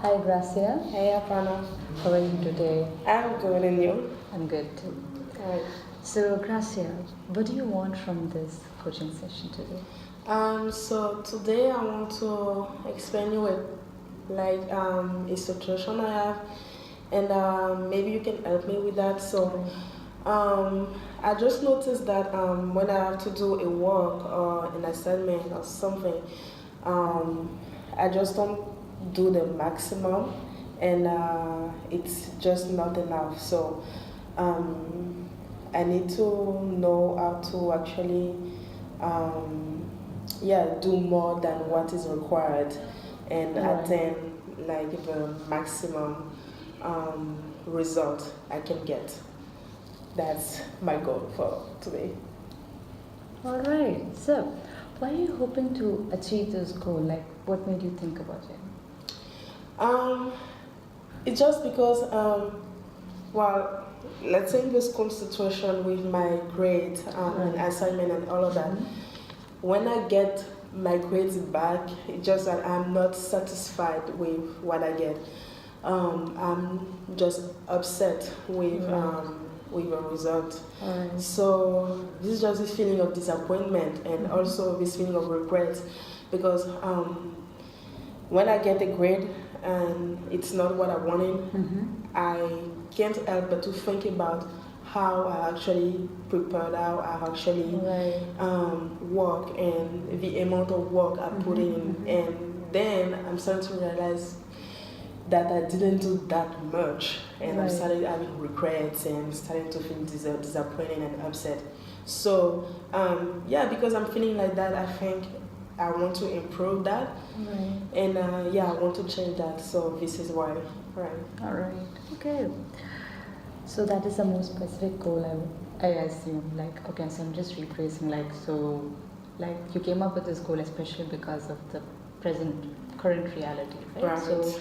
Hi Gracia, Hey, Aparna. how are you today? I'm good, and you? I'm good too. Alright. So Gracia, what do you want from this coaching session today? So today I want to explain you a situation I have, and maybe you can help me with that. So, I just noticed that when I have to do a work or an assignment or something, I just don't do the maximum, and it's just not enough. So, um, I need to know how to actually, do more than what is required, and Alright. attain like the maximum result I can get. That's my goal for today. Alright, so why are you hoping to achieve this goal? Like, what made you think about it? Um, it's just because, well, let's say in the school situation with my grade and assignment and all of that, when I get my grades back, it's just that I'm not satisfied with what I get. I'm just upset with the result. Alright. So this is just this feeling of disappointment and also this feeling of regret, because when I get a grade and it's not what I wanted, I can't help but to think about how I actually prepared, how I actually work, and the amount of work I put in. And then I'm starting to realize that I didn't do that much, and I started having regrets and starting to feel disappointed and upset. So because I'm feeling like that, I think I want to improve that, and I want to change that. So this is why, Alright, okay. So that is the most specific goal I assume. Like, okay, so I'm just rephrasing. Like you came up with this goal especially because of the current reality, right? So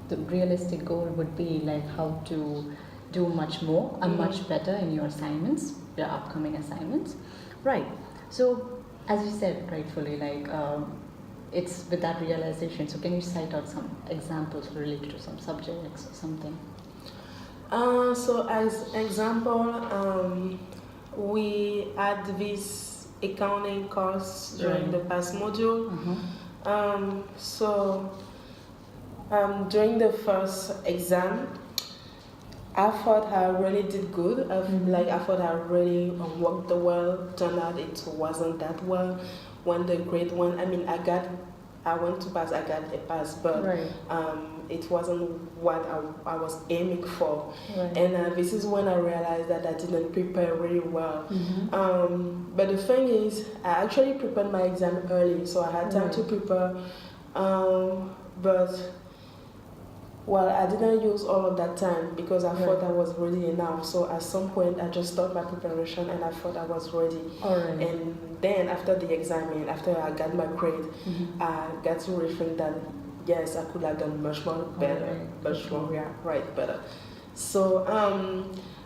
the realistic goal would be like how to do much more and much better in your assignments, your upcoming assignments, right? So as you said rightfully, like it's with that realization. So can you cite out some examples related to some subjects or something? So as example, we had this accounting course during the past module. During the first exam, I thought I really did good. I thought I really worked well. Turned out it wasn't that well. When the grade one, I went to pass. I got a pass, but it wasn't what I was aiming for. And this is when I realized that I didn't prepare really well. But the thing is, I actually prepared my exam early, so I had time to prepare. But I didn't use all of that time because I thought I was ready enough. So at some point, I just stopped my preparation and I thought I was ready. And then after the exam and after I got my grade, I got to really think that yes, I could have done much more better, better. So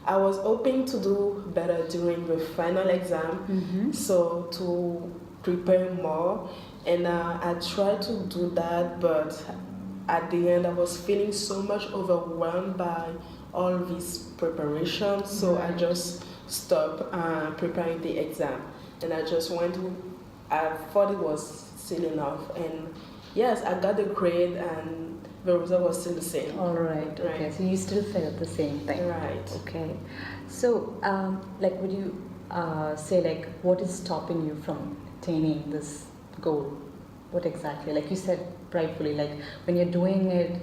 I was hoping to do better during the final exam, so to prepare more, and I tried to do that, but at the end I was feeling so much overwhelmed by all this preparation, so I just stopped preparing the exam, and I just I thought it was still enough, and yes, I got the grade and the result was still the same. Alright, okay, so you still felt the same thing. Right. Okay, so would you say like what is stopping you from attaining this goal? What exactly? Like you said rightfully, like when you're doing it,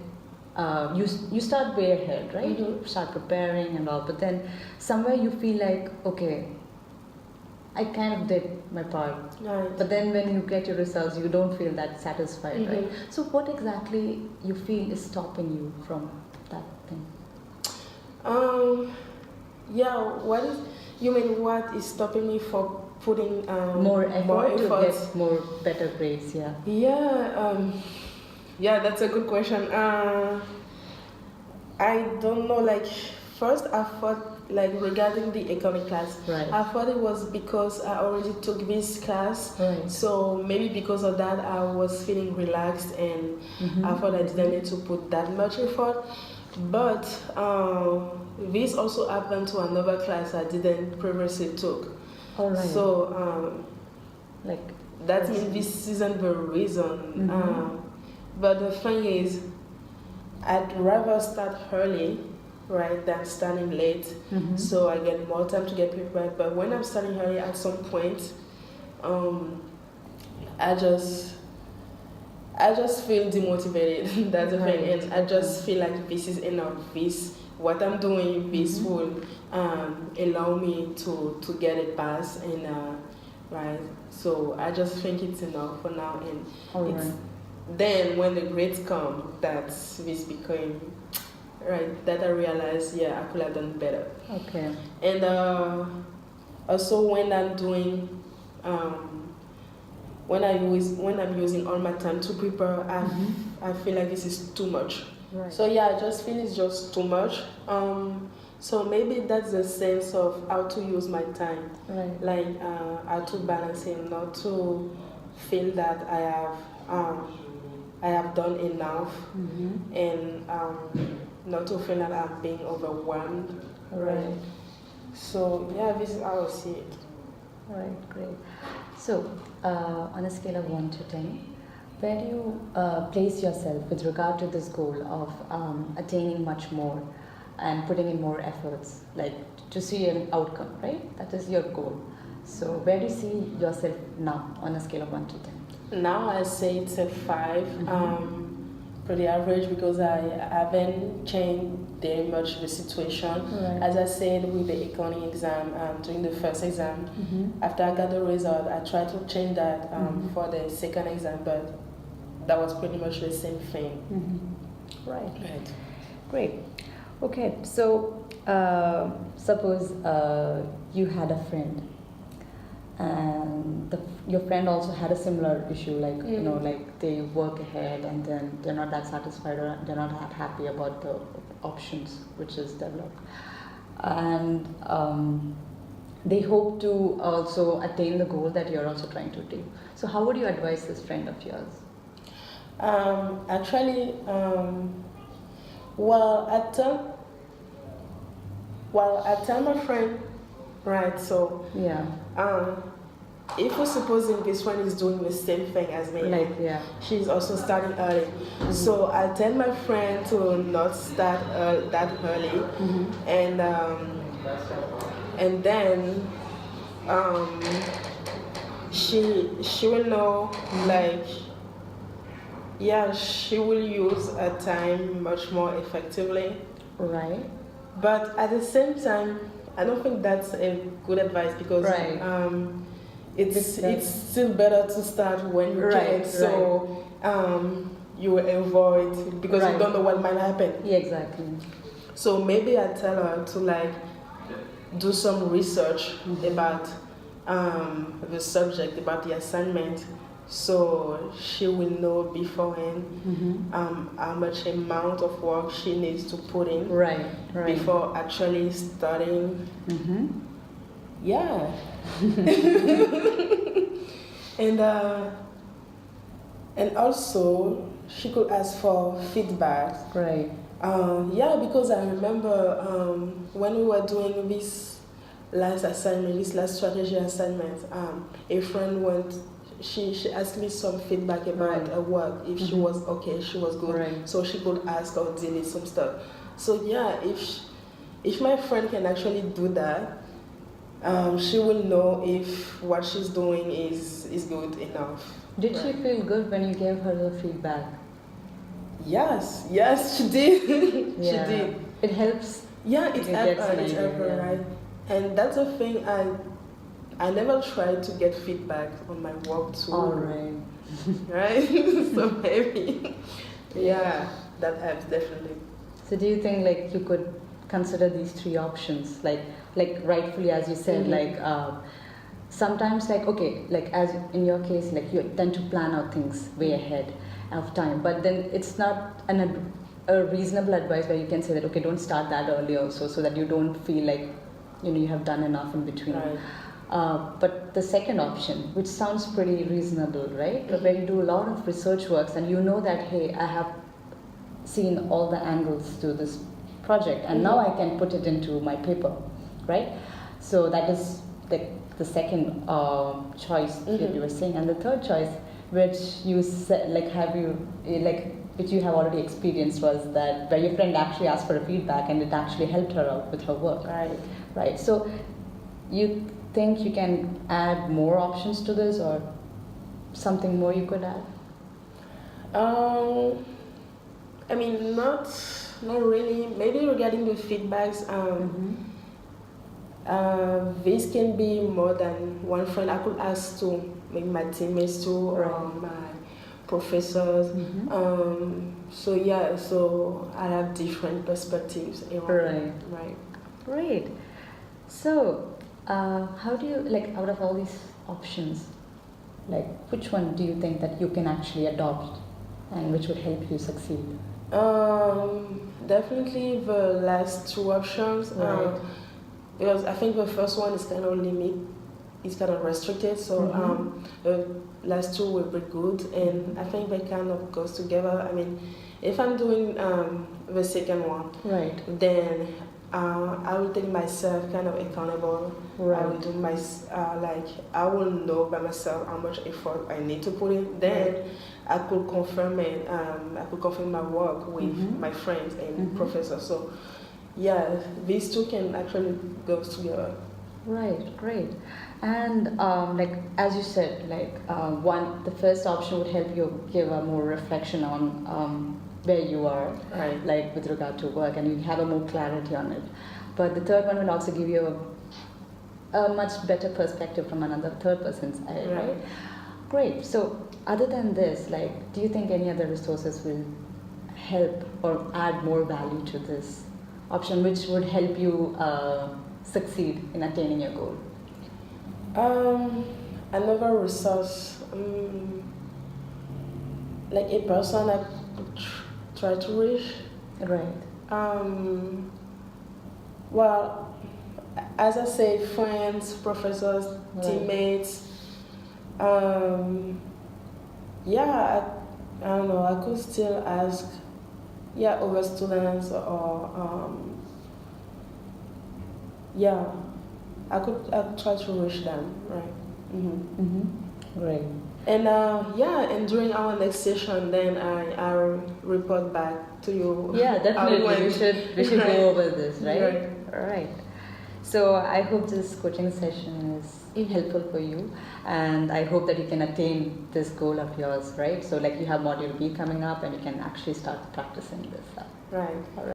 you start way ahead, right? You start preparing and all, but then somewhere you feel like, okay, I kind of did my part. But then when you get your results, you don't feel that satisfied, right? So what exactly you feel is stopping you from that thing? What is stopping me from putting more effort to effort? get more better grades, yeah. That's a good question. I don't know, like first I thought like regarding the economic class. Right. I thought it was because I already took this class. Right. So maybe because of that, I was feeling relaxed, and I thought I didn't need to put that much effort. But this also happened to another class I didn't previously took. All right. So like that means this isn't the reason. But the thing is, I'd rather start early, right, than starting late. So I get more time to get prepared. But when I'm starting early, at some point, I just feel demotivated. That's the thing, and I just feel like this is enough. What I'm doing, this will allow me to get it passed, and right. So I just think it's enough for now, and then when the grades come, that's this became right. That I realized, yeah, I could have done better. Okay. And also when I'm doing when I'm using all my time to prepare, I feel like this is too much. Right. So yeah, I just feel it's just too much. So maybe that's the sense of how to use my time. Right. Like how to balance it, not to feel that I have done enough, and not to feel that I'm being overwhelmed. Right. So yeah, this is how I see it. Right, great. So, on a scale of 1 to 10, where do you place yourself with regard to this goal of attaining much more and putting in more efforts, like to see an outcome, right? That is your goal. So, where do you see yourself now on a scale of 1 to 10? Now I say it's a 5. Pretty average, because I haven't changed very much the situation. Right. As I said with the accounting exam, during the first exam, after I got the result, I tried to change that for the second exam, but that was pretty much the same thing. Right. Great. Okay, so suppose you had a friend, and your friend also had a similar issue, like you know, like they work ahead and then they're not that satisfied or they're not that happy about the options which is developed, and they hope to also attain the goal that you're also trying to attain. So how would you advise this friend of yours? Actually, I tell my friend, right? So yeah. If we're supposing this one is doing the same thing as me, like yeah, she's also starting early. So I tell my friend to not start that early, and then she will know, like, yeah, she will use her time much more effectively. Right. But at the same time, I don't think that's a good advice, because it's still better to start when you can. So you will avoid, because you don't know what might happen. Yeah, exactly. So maybe I tell her to like do some research about the subject, about the assignment, so she will know beforehand how much amount of work she needs to put in before actually starting. Yeah. And also she could ask for feedback. Right. Yeah, because I remember when we were doing this last assignment, this last strategy assignment, a friend she asked me some feedback about her work, if she was okay, she was good, so she could ask or delete some stuff. So yeah, if my friend can actually do that, she will know if what she's doing is good enough. Did she feel good when you gave her the feedback? Yes, she did. She did. It helps. Yeah, it helped her, right? And that's the thing, I never tried to get feedback on my work too. All right. Right? So maybe, yeah, that helps definitely. So do you think like you could consider these 3 options, like rightfully as you said, like sometimes like okay, like as in your case, like you tend to plan out things way ahead of time, but then it's not a reasonable advice where you can say that okay, don't start that early also, so that you don't feel like you have done enough in between. Right. But the second option, which sounds pretty reasonable, right? But when you do a lot of research works and you know that, hey, I have seen all the angles to this project and now I can put it into my paper, right? So that is the second choice that you were saying. And the third choice, which you said, which you have already experienced, was that where your friend actually asked for a feedback and it actually helped her out with her work. Right. Right. So you think you can add more options to this, or something more you could add? I mean, not really. Maybe regarding the feedbacks, this can be more than one friend. I could ask to maybe my teammates too, Right. or my professors. So yeah, so I have different perspectives around. Right. Great. So, how do you, like, out of all these options, like, which one do you think that you can actually adopt and which would help you succeed? Definitely the last two options. Right. Because I think the first one is kind of it's kind of restricted. So the last two will be good, and I think they kind of goes together. I mean, if I'm doing the second one, Right. then I will take myself kind of accountable. Right. I will do I will know by myself how much effort I need to put in. Then I could confirm it. I could confirm my work with my friends and professors. So yeah, these two can actually go together. Right, great. And like as you said, the first option would help you give a more reflection on where you are, Right. like with regard to work, and you have a more clarity on it. But the third one will also give you a much better perspective from another third person's eye, right? Great. So other than this, like, do you think any other resources will help or add more value to this option, which would help you succeed in attaining your goal? Another resource, like a person I could try to reach. Right. Well, as I say, friends, professors, teammates. Yeah, I don't know. I could still ask, other students, or I could try to reach them, right? Great. And and during our next session, then I'll report back to you. Yeah, definitely. We should go over this, right? Right. All right. So I hope this coaching session is helpful for you, and I hope that you can attain this goal of yours, right? So like you have module B coming up, and you can actually start practicing this. Right. All right.